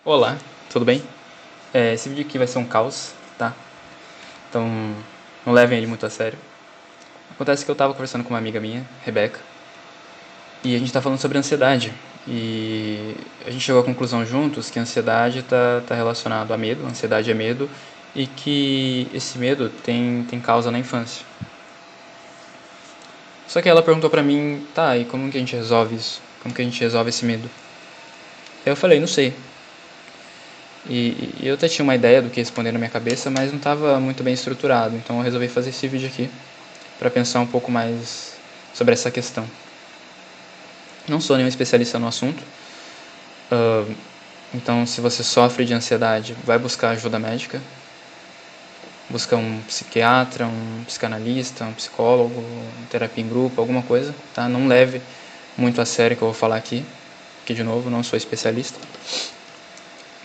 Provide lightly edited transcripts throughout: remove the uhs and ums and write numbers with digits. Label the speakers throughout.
Speaker 1: Olá, tudo bem? Esse vídeo aqui vai ser um caos, tá? Então não levem ele muito a sério. Acontece que eu tava conversando com uma amiga minha, Rebeca, e a gente tá falando sobre ansiedade. E a gente chegou à conclusão juntos que a ansiedade tá relacionado a medo, ansiedade é medo, e que esse medo tem causa na infância. Só que ela perguntou pra mim, tá, e como que a gente resolve isso? Como que a gente resolve esse medo? Eu falei, não sei. E eu até tinha uma ideia do que responder na minha cabeça, mas não estava muito bem estruturado. Então eu resolvi fazer esse vídeo aqui para pensar um pouco mais sobre essa questão. Não sou nenhum especialista no assunto, então se você sofre de ansiedade, vai buscar ajuda médica. Busca um psiquiatra, um psicanalista, um psicólogo, terapia em grupo, alguma coisa, tá? Não leve muito a sério o que eu vou falar aqui, porque de novo, não sou especialista,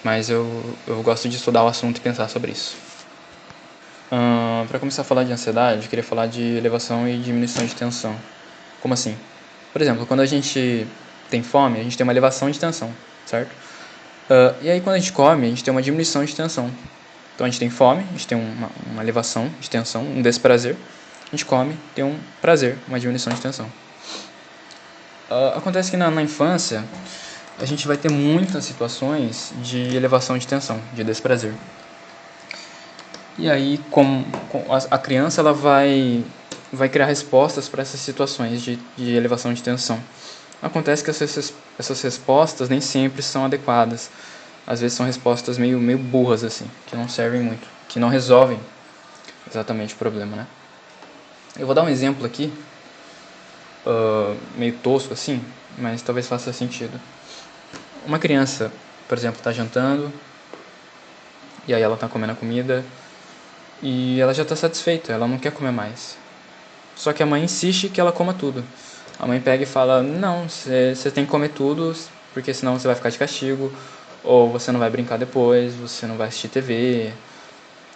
Speaker 1: mas eu gosto de estudar o assunto e pensar sobre isso. Para começar a falar de ansiedade, eu queria falar de elevação e diminuição de tensão. Como assim? Por exemplo, quando a gente tem fome, a gente tem uma elevação de tensão, certo? E aí quando a gente come, a gente tem uma diminuição de tensão. Então a gente tem fome, a gente tem uma elevação de tensão, um desprazer. A gente come, tem um prazer, uma diminuição de tensão. Acontece que na infância, a gente vai ter muitas situações de elevação de tensão, de desprazer. E aí, a criança ela vai criar respostas para essas situações de elevação de tensão. Acontece que essas respostas nem sempre são adequadas. Às vezes são respostas meio burras, assim, que não servem muito, que não resolvem exatamente o problema, né? Eu vou dar um exemplo aqui, meio tosco assim, mas talvez faça sentido. Uma criança, por exemplo, está jantando, e aí ela está comendo a comida, e ela já está satisfeita, ela não quer comer mais. Só que a mãe insiste que ela coma tudo. A mãe pega e fala, não, você tem que comer tudo, porque senão você vai ficar de castigo, ou você não vai brincar depois, você não vai assistir TV,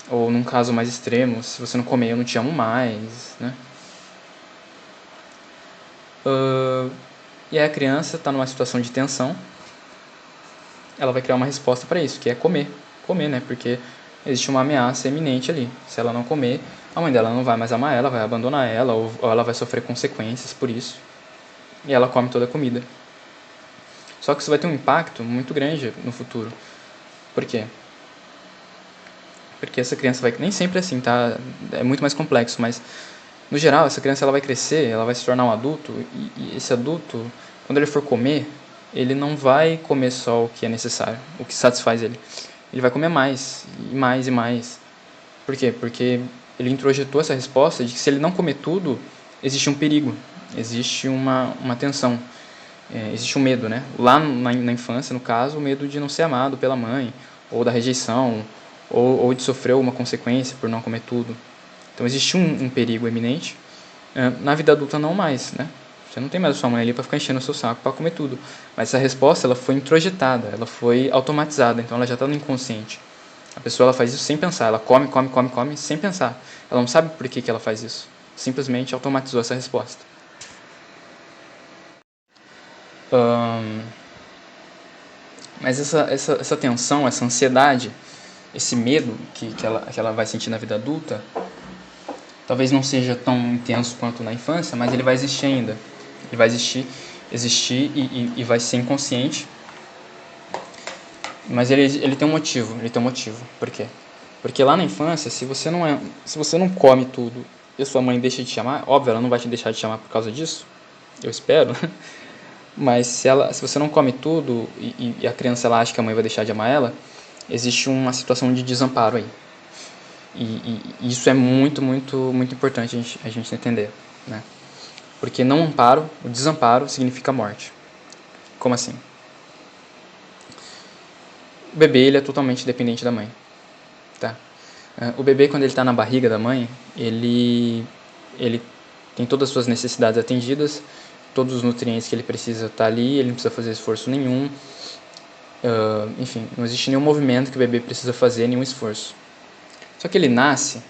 Speaker 1: ou num caso mais extremo, se você não comer eu não te amo mais, né? E aí a criança está numa situação de tensão, ela vai criar uma resposta para isso, que é comer. Comer, né? Porque existe uma ameaça iminente ali. Se ela não comer, a mãe dela não vai mais amar ela, vai abandonar ela, ou ela vai sofrer consequências por isso. E ela come toda a comida. Só que isso vai ter um impacto muito grande no futuro. Por quê? Porque essa criança vai... Nem sempre é assim, tá? É muito mais complexo, mas... No geral, essa criança ela vai crescer, ela vai se tornar um adulto, e esse adulto, quando ele for comer, ele não vai comer só o que é necessário, o que satisfaz ele. Ele vai comer mais, e mais e mais. Por quê? Porque ele introjetou essa resposta de que se ele não comer tudo, existe um perigo, existe uma tensão, existe um medo, né? Lá na infância, no caso, o medo de não ser amado pela mãe, ou da rejeição, ou de sofrer uma consequência por não comer tudo. Então existe um perigo eminente. Na vida adulta não mais, né? Você não tem mais a sua mãe ali para ficar enchendo o seu saco para comer tudo. Mas essa resposta ela foi introjetada, ela foi automatizada, então ela já está no inconsciente. A pessoa ela faz isso sem pensar, ela come, come, come, come sem pensar. Ela não sabe por que ela faz isso. Simplesmente automatizou essa resposta. Mas essa tensão, essa ansiedade, esse medo que ela vai sentir na vida adulta, talvez não seja tão intenso quanto na infância, mas ele vai existir ainda. Ele vai existir e vai ser inconsciente. Mas ele tem um motivo, Por quê? Porque lá na infância, se você não come tudo e a sua mãe deixa de te chamar, óbvio, ela não vai te deixar de chamar por causa disso. Eu espero. Mas se você não come tudo e a criança ela acha que a mãe vai deixar de amar ela, existe uma situação de desamparo aí. E isso é muito, muito, muito importante a gente entender, né? Porque não amparo, o desamparo significa morte. Como assim? O bebê ele é totalmente dependente da mãe, tá? O bebê quando ele está na barriga da mãe, ele tem todas as suas necessidades atendidas, todos os nutrientes que ele precisa tá ali, ele não precisa fazer esforço nenhum. Enfim, não existe nenhum movimento que o bebê precisa fazer, nenhum esforço. Só que ele nasce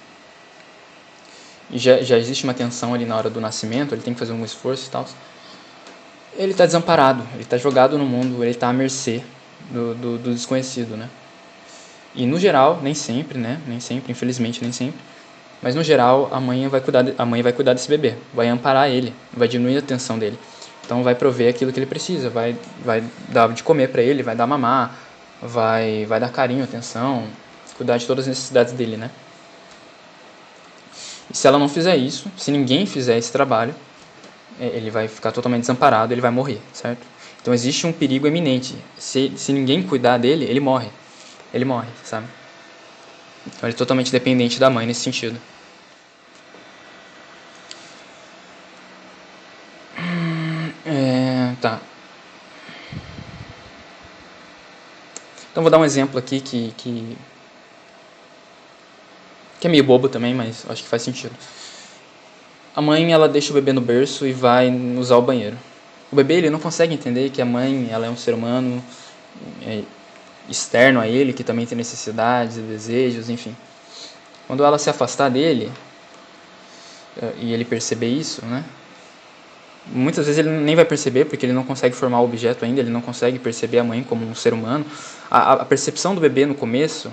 Speaker 1: e já existe uma tensão ali na hora do nascimento, ele tem que fazer um esforço e tal. Ele está desamparado, ele está jogado no mundo, ele está à mercê do desconhecido, né? E no geral, nem sempre, né? Nem sempre, infelizmente nem sempre. Mas no geral, a mãe vai cuidar desse bebê, vai amparar ele, vai diminuir a tensão dele. Então vai prover aquilo que ele precisa, vai dar de comer para ele, vai dar mamar, vai dar carinho, atenção, cuidar de todas as necessidades dele, né? E se ela não fizer isso, se ninguém fizer esse trabalho, ele vai ficar totalmente desamparado, ele vai morrer, certo? Então existe um perigo eminente. Se ninguém cuidar dele, ele morre. Ele morre, sabe? Então ele é totalmente dependente da mãe nesse sentido. Tá. Então vou dar um exemplo aqui que é meio bobo também, mas acho que faz sentido. A mãe, ela deixa o bebê no berço e vai usar o banheiro. O bebê, ele não consegue entender que a mãe, ela é um ser humano externo a ele, que também tem necessidades e desejos, enfim. Quando ela se afastar dele, e ele perceber isso, né? Muitas vezes ele nem vai perceber, porque ele não consegue formar o objeto ainda, ele não consegue perceber a mãe como um ser humano. A percepção do bebê no começo,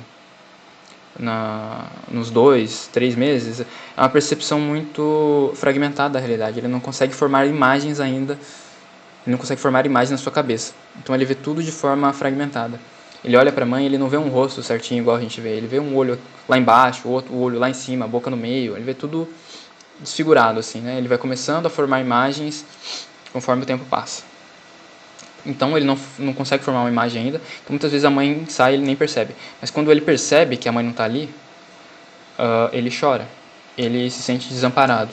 Speaker 1: nos 2, 3 meses, é uma percepção muito fragmentada da realidade. Ele não consegue formar imagens ainda, ele não consegue formar imagens na sua cabeça. Então ele vê tudo de forma fragmentada. Ele olha para a mãe, ele não vê um rosto certinho igual a gente vê. Ele vê um olho lá embaixo, outro olho lá em cima, a boca no meio. Ele vê tudo desfigurado, assim, né? Ele vai começando a formar imagens conforme o tempo passa. Então ele não consegue formar uma imagem ainda. Então muitas vezes a mãe sai e ele nem percebe. Mas quando ele percebe que a mãe não está ali, ele chora. Ele se sente desamparado.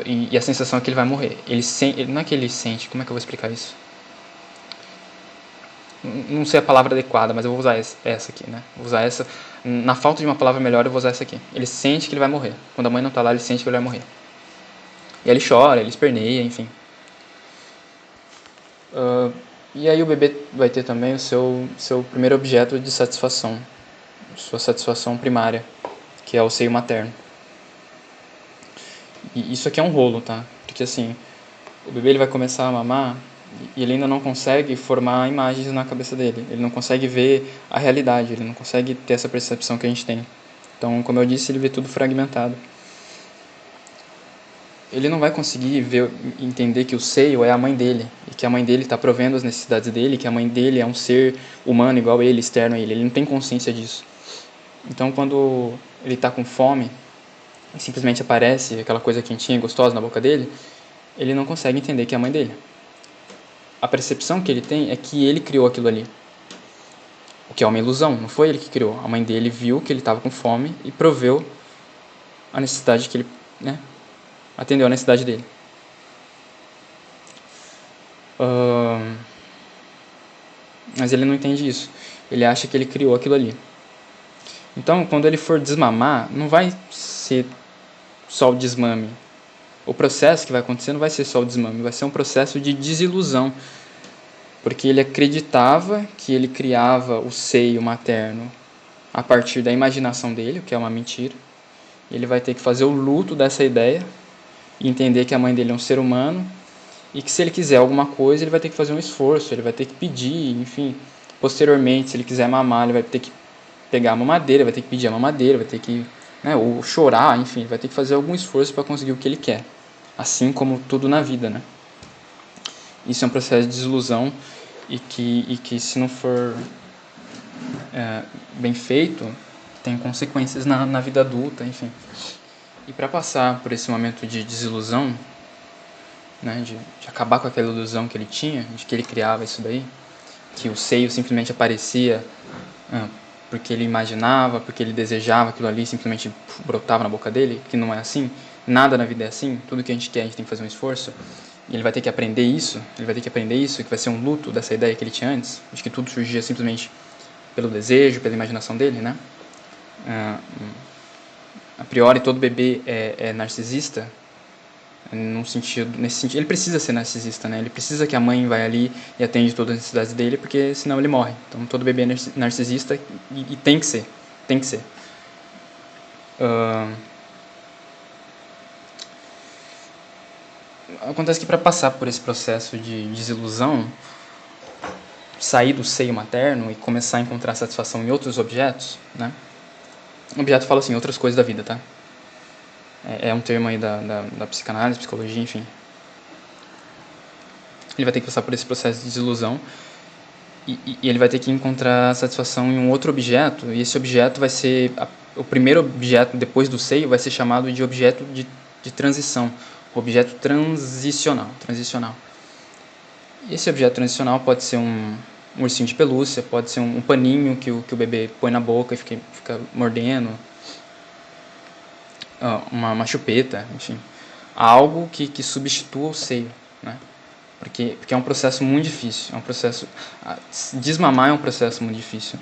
Speaker 1: E a sensação é que ele vai morrer. Não é que ele sente, como é que eu vou explicar isso? Não sei a palavra adequada, mas eu vou usar essa aqui, né? Vou usar essa. Na falta de uma palavra melhor, eu vou usar essa aqui. Ele sente que ele vai morrer. Quando a mãe não está lá, ele sente que ele vai morrer. E aí ele chora, ele esperneia, enfim. E aí o bebê vai ter também o seu primeiro objeto de satisfação, sua satisfação primária, que é o seio materno. E isso aqui é um rolo, tá? Porque assim, o bebê ele vai começar a mamar e ele ainda não consegue formar imagens na cabeça dele. Ele não consegue ver a realidade, ele não consegue ter essa percepção que a gente tem. Então, como eu disse, ele vê tudo fragmentado. Ele não vai conseguir entender que o seio é a mãe dele, e que a mãe dele está provendo as necessidades dele, que a mãe dele é um ser humano igual a ele, externo a ele. Ele não tem consciência disso. Então, quando ele está com fome, e simplesmente aparece aquela coisa quentinha e gostosa na boca dele, ele não consegue entender que é a mãe dele. A percepção que ele tem é que ele criou aquilo ali. O que é uma ilusão, não foi ele que criou. A mãe dele viu que ele estava com fome e proveu a necessidade que ele, né, atendeu a necessidade dele. Mas ele não entende isso. Ele acha que ele criou aquilo ali. Então, quando ele for desmamar, não vai ser só o desmame. O processo que vai acontecer não vai ser só o desmame, vai ser um processo de desilusão. Porque ele acreditava que ele criava o seio materno a partir da imaginação dele, o que é uma mentira. Ele vai ter que fazer o luto dessa ideia e entender que a mãe dele é um ser humano e que se ele quiser alguma coisa, ele vai ter que fazer um esforço, ele vai ter que pedir, enfim. Posteriormente, se ele quiser mamar, ele vai ter que pegar a mamadeira, vai ter que pedir a mamadeira, vai ter que, né, ou chorar, enfim, vai ter que fazer algum esforço para conseguir o que ele quer. Assim como tudo na vida, né? Isso é um processo de desilusão e que se não for bem feito, tem consequências na vida adulta, enfim. E para passar por esse momento de desilusão, né, de acabar com aquela ilusão que ele tinha, de que ele criava isso daí, que o seio simplesmente aparecia porque ele imaginava, porque ele desejava aquilo ali, simplesmente brotava na boca dele, que não é assim. Nada na vida é assim. Tudo que a gente quer, a gente tem que fazer um esforço. E ele vai ter que aprender isso, que vai ser um luto dessa ideia que ele tinha antes, de que tudo surgia simplesmente pelo desejo, pela imaginação dele, né? A priori, todo bebê é narcisista, nesse sentido, ele precisa ser narcisista, né? Ele precisa que a mãe vai ali e atende todas as necessidades dele, porque senão ele morre. Então todo bebê é narcisista e tem que ser, tem que ser. Acontece que para passar por esse processo de desilusão, sair do seio materno e começar a encontrar satisfação em outros objetos, né? Objeto fala assim, outras coisas da vida, tá? É um termo aí da psicanálise, psicologia, enfim. Ele vai ter que passar por esse processo de desilusão e ele vai ter que encontrar satisfação em um outro objeto, e esse objeto vai ser... O primeiro objeto depois do seio vai ser chamado de objeto de transição, objeto transicional. E esse objeto transicional pode ser um ursinho de pelúcia, pode ser um paninho que o bebê põe na boca e fica mordendo, uma chupeta, enfim. Algo que substitua o seio, né? Porque é um processo muito difícil. Desmamar é um processo muito difícil.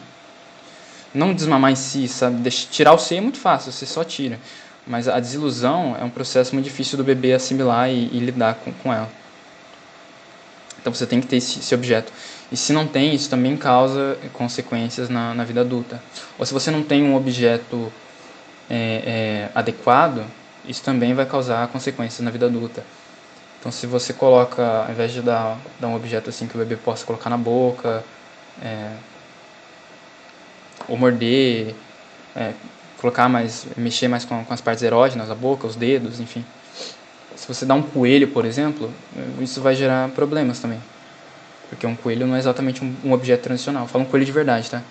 Speaker 1: Não desmamar em si, sabe? Tirar o seio é muito fácil, você só tira. Mas a desilusão é um processo muito difícil do bebê assimilar e lidar com ela. Então você tem que ter esse objeto. E se não tem, isso também causa consequências na vida adulta. Ou se você não tem um objeto adequado, isso também vai causar consequências na vida adulta. Então se você coloca, ao invés de dar um objeto assim que o bebê possa colocar na boca, ou morder, mexer mais com as partes erógenas da boca, os dedos, enfim. Se você dá um coelho, por exemplo, isso vai gerar problemas também. Porque um coelho não é exatamente um objeto transicional. Fala um coelho de verdade, tá?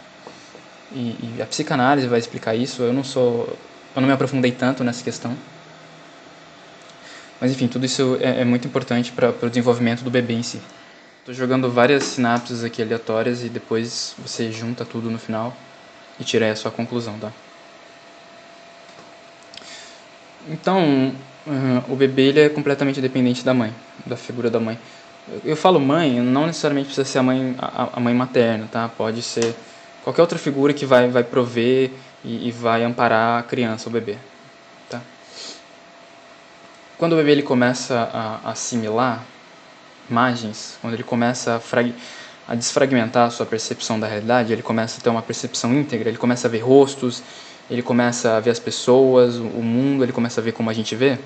Speaker 1: E a psicanálise vai explicar isso. Eu não me aprofundei tanto nessa questão. Mas enfim, tudo isso é muito importante para o desenvolvimento do bebê em si. Estou jogando várias sinapses aqui aleatórias e depois você junta tudo no final e tira aí a sua conclusão, tá? Então, o bebê ele é completamente dependente da mãe, da figura da mãe. Eu falo mãe, não necessariamente precisa ser a mãe materna, tá? Pode ser qualquer outra figura que vai prover e vai amparar a criança, o bebê, tá? Quando o bebê ele começa a assimilar imagens, quando ele começa a desfragmentar a sua percepção da realidade, ele começa a ter uma percepção íntegra, ele começa a ver rostos, ele começa a ver as pessoas, o mundo, ele começa a ver como a gente vê,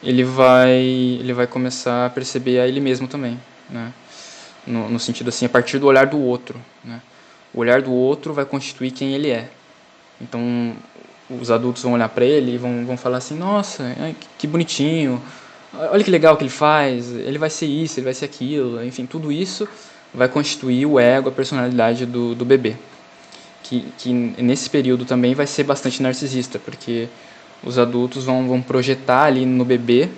Speaker 1: ele vai começar a perceber a ele mesmo também, né? No sentido assim, a partir do olhar do outro, né? O olhar do outro vai constituir quem ele é. Então, os adultos vão olhar para ele e vão falar assim, nossa, que bonitinho, olha que legal que ele faz, ele vai ser isso, ele vai ser aquilo, enfim, tudo isso vai constituir o ego, a personalidade do bebê. Que nesse período também vai ser bastante narcisista, porque os adultos vão projetar ali no bebê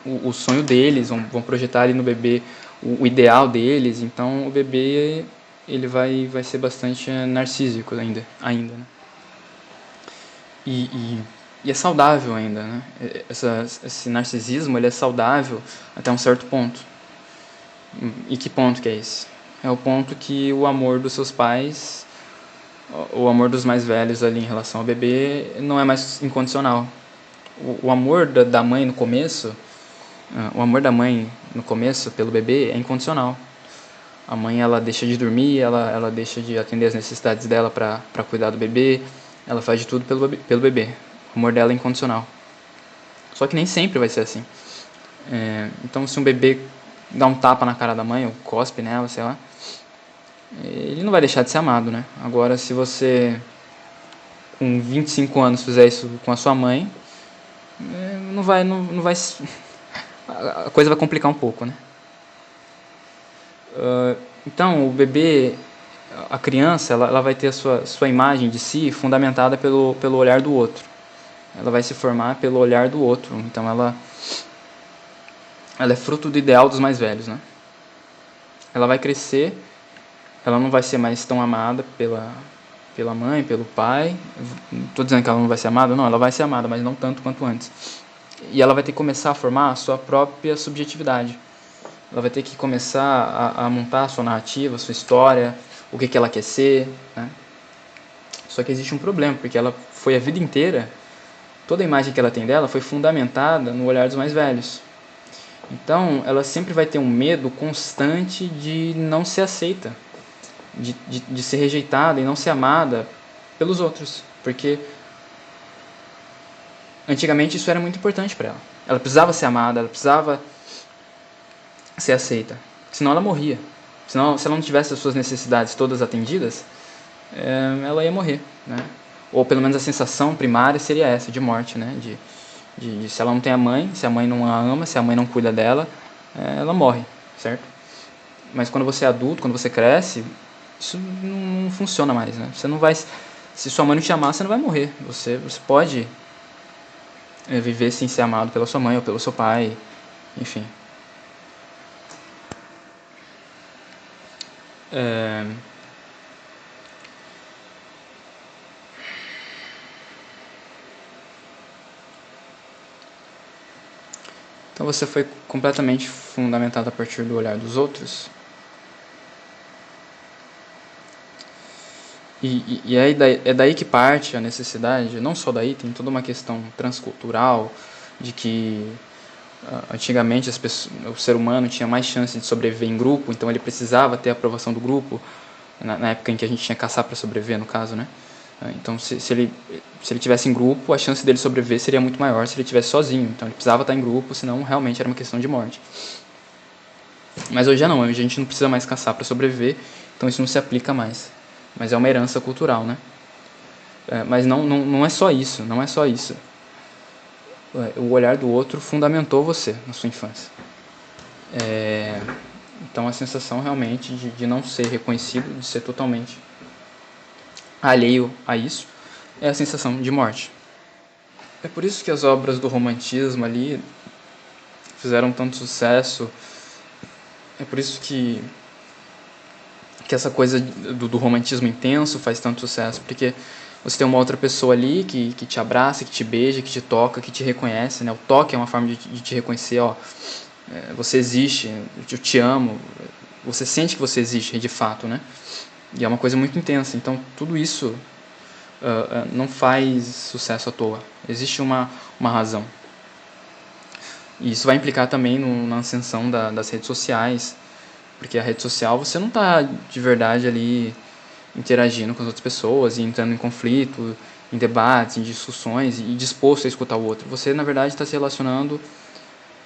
Speaker 1: o sonho deles, vão projetar ali no bebê o ideal deles, então o bebê ele vai ser bastante narcísico ainda, né? E é saudável ainda, né? Esse narcisismo ele é saudável até um certo ponto. E que ponto que é esse? É o ponto que o amor dos seus pais, o amor dos mais velhos ali em relação ao bebê, não é mais incondicional. O amor da mãe no começo, pelo bebê é incondicional. A mãe ela deixa de dormir, ela deixa de atender as necessidades dela para cuidar do bebê, ela faz de tudo pelo bebê. O amor dela é incondicional. Só que nem sempre vai ser assim. Então se um bebê dá um tapa na cara da mãe, ou cospe nela, sei lá, ele não vai deixar de ser amado, né? Agora, se você, com 25 anos, fizer isso com a sua mãe, não vai a coisa vai complicar um pouco, né? Então, o bebê, a criança, ela vai ter a sua imagem de si fundamentada pelo olhar do outro. Ela vai se formar pelo olhar do outro. Então, ela é fruto do ideal dos mais velhos, né? Ela vai crescer, ela não vai ser mais tão amada pela mãe, pelo pai. Não estou dizendo que ela não vai ser amada, não, ela vai ser amada, mas não tanto quanto antes. E ela vai ter que começar a formar a sua própria subjetividade. Ela vai ter que começar a montar a sua narrativa, a sua história, o que ela quer ser, né? Só que existe um problema, porque ela foi a vida inteira, toda a imagem que ela tem dela foi fundamentada no olhar dos mais velhos. Então, ela sempre vai ter um medo constante de não ser aceita, de ser rejeitada e não ser amada pelos outros, porque antigamente isso era muito importante para ela. Ela precisava ser amada, ela precisava ser aceita. senão ela morria. Senão, se ela não tivesse as suas necessidades todas atendidas, ela ia morrer, né? Ou pelo menos a sensação primária seria essa, de morte, né? De se ela não tem a mãe, se a mãe não a ama, se a mãe não cuida dela, ela morre, certo? Mas quando você é adulto, quando você cresce, isso não funciona mais, né? Você não vai... Se sua mãe não te amar, você não vai morrer. Você pode viver sem ser amado pela sua mãe ou pelo seu pai, enfim. Então você foi completamente fundamentado a partir do olhar dos outros. E é daí que parte a necessidade, não só daí, tem toda uma questão transcultural, de que antigamente o ser humano tinha mais chance de sobreviver em grupo, então ele precisava ter a aprovação do grupo, na época em que a gente tinha que caçar para sobreviver, no caso, né? Então, se ele tivesse em grupo, a chance dele sobreviver seria muito maior se ele estivesse sozinho. Então, ele precisava estar em grupo, senão realmente era uma questão de morte. Mas hoje não, hoje a gente não precisa mais caçar para sobreviver, então isso não se aplica mais. Mas é uma herança cultural, né? Mas não é só isso, não é só isso. O olhar do outro fundamentou você na sua infância. Então a sensação realmente de não ser reconhecido, de ser totalmente alheio a isso, é a sensação de morte. É por isso que as obras do romantismo ali fizeram tanto sucesso. É por isso que essa coisa do romantismo intenso faz tanto sucesso, porque você tem uma outra pessoa ali que te abraça, que te beija, que te toca, que te reconhece, né? O toque é uma forma de te reconhecer, ó, você existe, eu te amo, você sente que você existe de fato, né? E é uma coisa muito intensa, então tudo isso não faz sucesso à toa, existe uma razão. E isso vai implicar também na ascensão das redes sociais, porque a rede social você não está de verdade ali interagindo com as outras pessoas e entrando em conflito, em debates, em discussões e disposto a escutar o outro. Você, na verdade, está se relacionando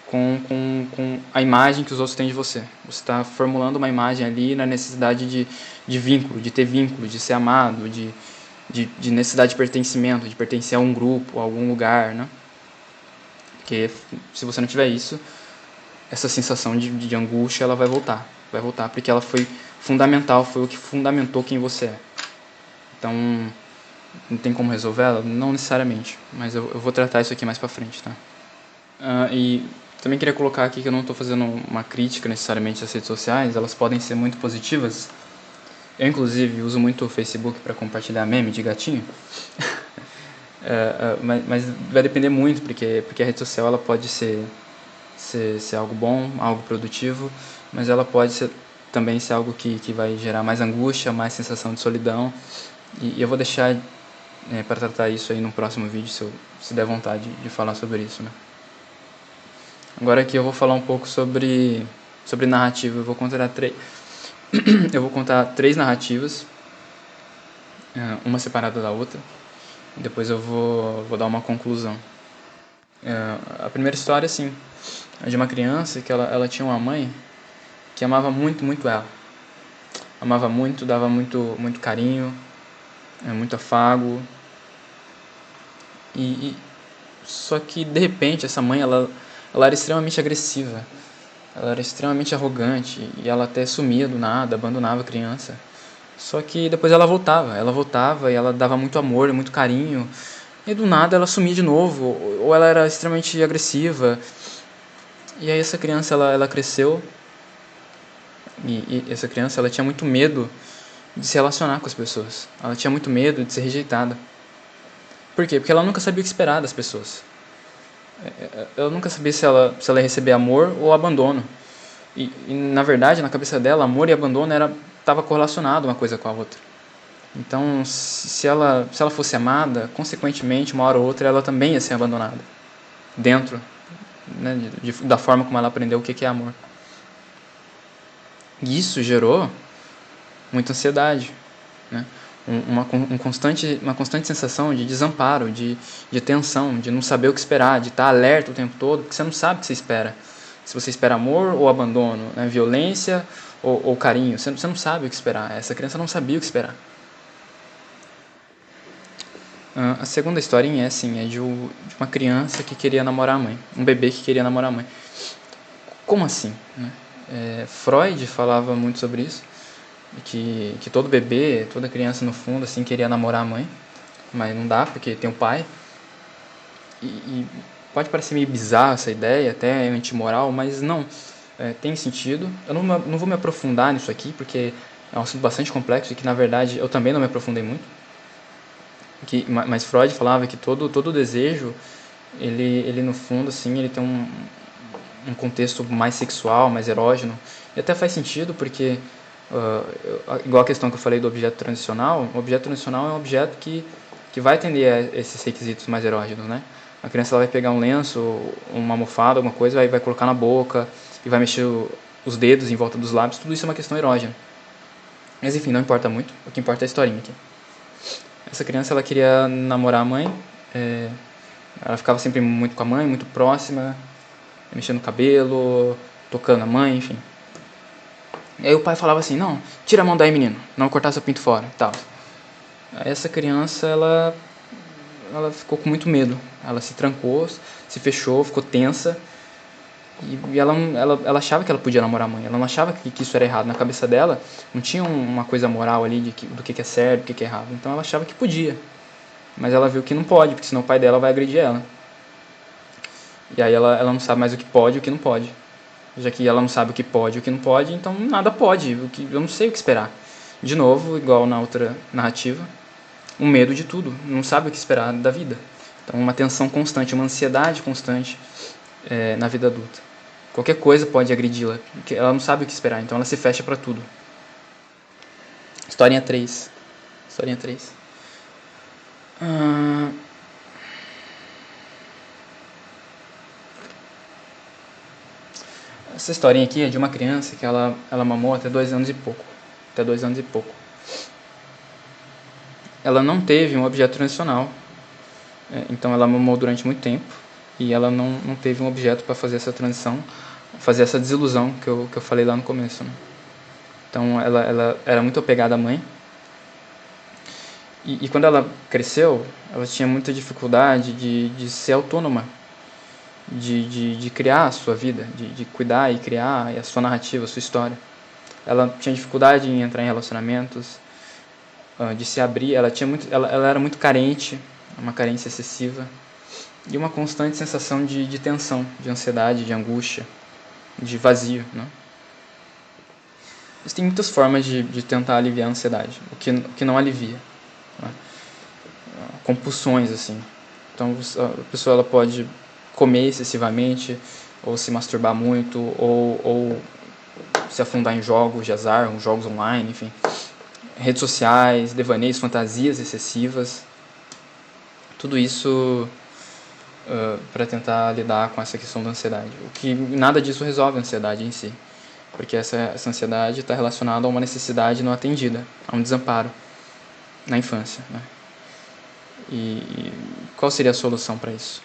Speaker 1: com a imagem que os outros têm de você. Você está formulando uma imagem ali na necessidade de vínculo, de ter vínculo, de ser amado, de necessidade de pertencimento, de pertencer a um grupo, a algum lugar, né? Porque se você não tiver isso, essa sensação de angústia ela vai voltar porque ela foi fundamental, foi o que fundamentou quem você é. Então, não tem como resolver ela? Não necessariamente, mas eu vou tratar isso aqui mais pra frente, tá? E também queria colocar aqui que eu não estou fazendo uma crítica necessariamente às redes sociais, elas podem ser muito positivas. Eu, inclusive, uso muito o Facebook para compartilhar meme de gatinho. Mas vai depender muito, porque a rede social ela pode ser algo bom, algo produtivo, mas ela pode também ser algo que vai gerar mais angústia, mais sensação de solidão. E eu vou deixar para tratar isso aí no próximo vídeo, se der vontade de falar sobre isso, né? Agora aqui eu vou falar um pouco sobre narrativa. Eu vou contar três narrativas, uma separada da outra, e depois eu vou dar uma conclusão. A primeira história, assim, é de uma criança que ela tinha uma mãe que amava muito, muito ela. Amava muito, dava muito, muito carinho, muito afago. Só que, de repente, essa mãe, ela era extremamente agressiva. Ela era extremamente arrogante e ela até sumia do nada, abandonava a criança. Só que depois ela voltava e ela dava muito amor, muito carinho. E do nada ela sumia de novo, ou ela era extremamente agressiva. E aí essa criança, ela cresceu e essa criança, ela tinha muito medo de se relacionar com as pessoas. Ela tinha muito medo de ser rejeitada. Por quê? Porque ela nunca sabia o que esperar das pessoas. Ela nunca sabia se ela ia receber amor ou abandono. E na verdade, na cabeça dela, amor e abandono estava correlacionado uma coisa com a outra. Então, se ela fosse amada, consequentemente, uma hora ou outra, ela também ia ser abandonada. Dentro, né, da forma como ela aprendeu o que é amor. E isso gerou muita ansiedade, né? Uma constante sensação de desamparo, de tensão, de não saber o que esperar, de estar alerta o tempo todo, porque você não sabe o que você espera. Se você espera amor ou abandono, né? Violência ou carinho. Você não sabe o que esperar. Essa criança não sabia o que esperar. A segunda historinha é assim, de uma criança que queria namorar a mãe. Um bebê que queria namorar a mãe. Como assim? Né? Freud falava muito sobre isso. Que todo bebê, toda criança no fundo assim queria namorar a mãe. Mas não dá porque tem o pai. E pode parecer meio bizarro essa ideia, até antimoral, mas não, tem sentido. Eu não vou me aprofundar nisso aqui, porque é um assunto bastante complexo e que, na verdade, eu também não me aprofundei muito. Mas Freud falava que todo desejo, ele no fundo, assim, ele tem um contexto mais sexual, mais erógeno. E até faz sentido, porque, igual a questão que eu falei do objeto transicional, o objeto transicional é um objeto que vai atender a esses requisitos mais erógenos, né? A criança ela vai pegar um lenço, uma almofada, alguma coisa, vai colocar na boca e vai mexer os dedos em volta dos lábios. Tudo isso é uma questão erógena. Mas enfim, não importa muito. O que importa é a historinha aqui. Essa criança ela queria namorar a mãe. Ela ficava sempre muito com a mãe, muito próxima, mexendo no cabelo, tocando a mãe, enfim. E aí o pai falava assim, não, tira a mão daí, menino, não cortar seu pinto fora, tal. Aí essa criança, ela ficou com muito medo. Ela se trancou, se fechou, ficou tensa. E ela achava que ela podia namorar a mãe. Ela não achava que isso era errado. Na cabeça dela, não tinha uma coisa moral ali do que é certo, do que é errado. Então ela achava que podia. Mas ela viu que não pode, porque senão o pai dela vai agredir ela. E aí ela não sabe mais o que pode e o que não pode. Já que ela não sabe o que pode e o que não pode, então nada pode. Eu não sei o que esperar. De novo, igual na outra narrativa, um medo de tudo. Não sabe o que esperar da vida. Então uma tensão constante, uma ansiedade constante na vida adulta. Qualquer coisa pode agredi-la. Ela não sabe o que esperar, então ela se fecha para tudo. Historinha 3. Historinha 3. Essa historinha aqui é de uma criança que ela mamou até 2 anos e pouco. Até 2 anos e pouco. Ela não teve um objeto transicional. Então ela mamou durante muito tempo. E ela não teve um objeto para fazer essa transição, fazer essa desilusão que eu falei lá no começo. Né? Então ela era muito apegada à mãe. E quando ela cresceu, ela tinha muita dificuldade de ser autônoma, de criar a sua vida, de cuidar e criar a sua narrativa, a sua história. Ela tinha dificuldade em entrar em relacionamentos, de se abrir. Ela era muito carente, uma carência excessiva, e uma constante sensação de tensão, de ansiedade, de angústia, de vazio. Né? Existem muitas formas de tentar aliviar a ansiedade, o que não alivia. Né? Compulsões, assim. Então a pessoa ela pode comer excessivamente, ou se masturbar muito, ou se afundar em jogos de azar, jogos online, enfim. Redes sociais, devaneios, fantasias excessivas. Tudo isso para tentar lidar com essa questão da ansiedade. O que nada disso resolve a ansiedade em si, porque essa ansiedade está relacionada a uma necessidade não atendida, a um desamparo na infância. Né? E qual seria a solução para isso?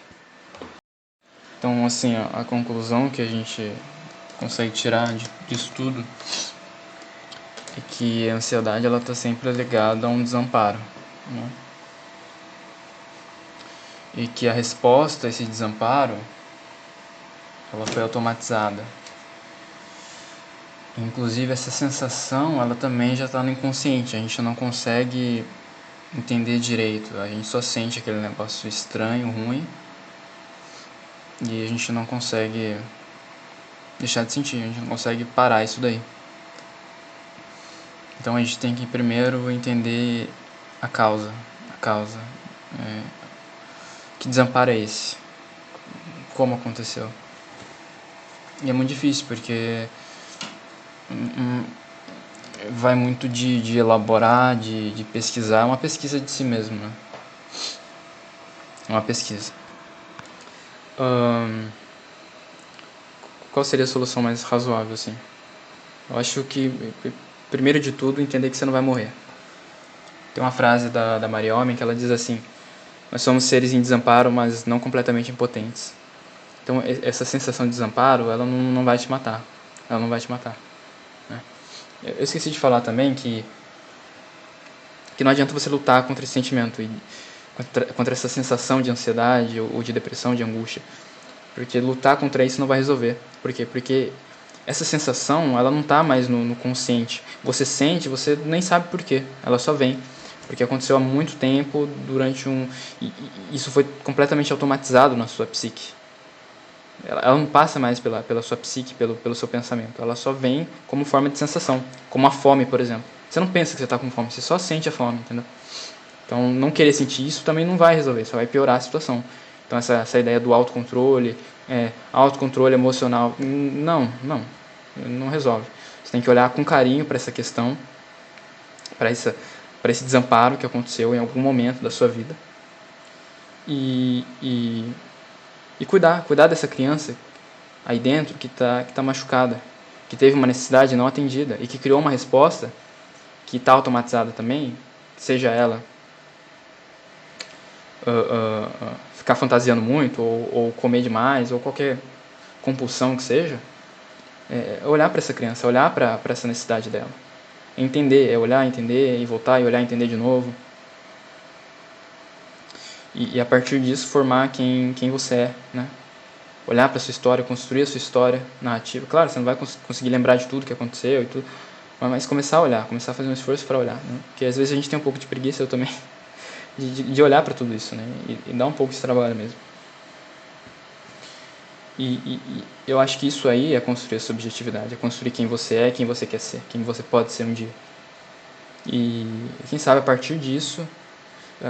Speaker 1: Então, assim, a conclusão que a gente consegue tirar disso tudo é que a ansiedade ela está sempre ligada a um desamparo. Né? E que a resposta a esse desamparo ela foi automatizada. Inclusive essa sensação ela também já está no inconsciente, a gente não consegue entender direito, a gente só sente aquele negócio estranho, ruim, e a gente não consegue deixar de sentir, a gente não consegue parar isso daí. Então a gente tem que primeiro entender a causa. Que desamparo é esse? Como aconteceu? E é muito difícil, porque vai muito de elaborar, de pesquisar. É uma pesquisa de si mesmo, né? É uma pesquisa. Qual seria a solução mais razoável, assim? Eu acho que, primeiro de tudo, entender que você não vai morrer. Tem uma frase da Maria Homem que ela diz assim: nós somos seres em desamparo, mas não completamente impotentes. Então essa sensação de desamparo, ela não vai te matar. Ela não vai te matar, né? Eu esqueci de falar também que não adianta você lutar contra esse sentimento, contra essa sensação de ansiedade ou de depressão, de angústia. Porque lutar contra isso não vai resolver. Por quê? Porque essa sensação, ela não está mais no consciente. Você sente, você nem sabe por quê. Ela só vem. Porque aconteceu há muito tempo, e isso foi completamente automatizado na sua psique. Ela não passa mais pela sua psique, pelo seu pensamento. Ela só vem como forma de sensação. Como a fome, por exemplo. Você não pensa que você está com fome, você só sente a fome, entendeu? Então, não querer sentir isso também não vai resolver, só vai piorar a situação. Então, essa ideia do autocontrole, autocontrole emocional, não resolve. Você tem que olhar com carinho para essa questão, para esse desamparo que aconteceu em algum momento da sua vida. E cuidar dessa criança aí dentro que tá machucada, que teve uma necessidade não atendida e que criou uma resposta que está automatizada também, seja ela ficar fantasiando muito, ou comer demais, ou qualquer compulsão que seja, olhar para essa criança, olhar para essa necessidade dela. Entender, olhar, entender, e voltar, e olhar, entender de novo. E a partir disso formar quem você é, né? Olhar para a sua história, construir a sua história narrativa. Claro, você não vai conseguir lembrar de tudo que aconteceu e tudo, mas começar a olhar, começar a fazer um esforço para olhar, né? Porque às vezes a gente tem um pouco de preguiça, eu também, de olhar para tudo isso, né? E dar um pouco de trabalho mesmo. E eu acho que isso aí é construir a subjetividade, é construir quem você é, quem você quer ser, quem você pode ser um dia. E quem sabe a partir disso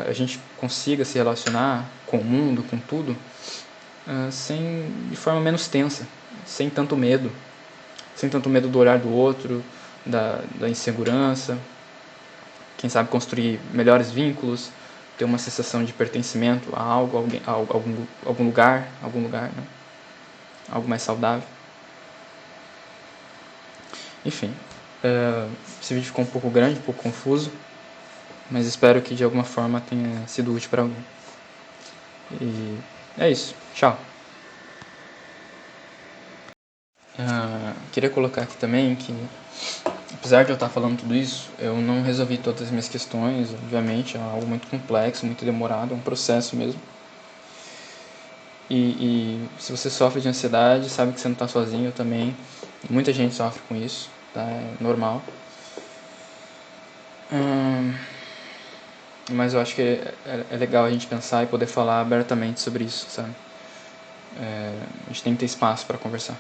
Speaker 1: a gente consiga se relacionar com o mundo, com tudo, de forma menos tensa, sem tanto medo do olhar do outro, da insegurança. Quem sabe construir melhores vínculos, ter uma sensação de pertencimento a algo, algum lugar, né? Algo mais saudável. Enfim, esse vídeo ficou um pouco grande, um pouco confuso, mas espero que de alguma forma tenha sido útil para alguém. E é isso, tchau. Queria colocar aqui também que, apesar de eu estar falando tudo isso, eu não resolvi todas as minhas questões, obviamente, é algo muito complexo, muito demorado, é um processo mesmo. E se você sofre de ansiedade, sabe que você não está sozinho, eu também. Muita gente sofre com isso, tá? É normal. Mas eu acho que é legal a gente pensar e poder falar abertamente sobre isso, sabe? A gente tem que ter espaço para conversar.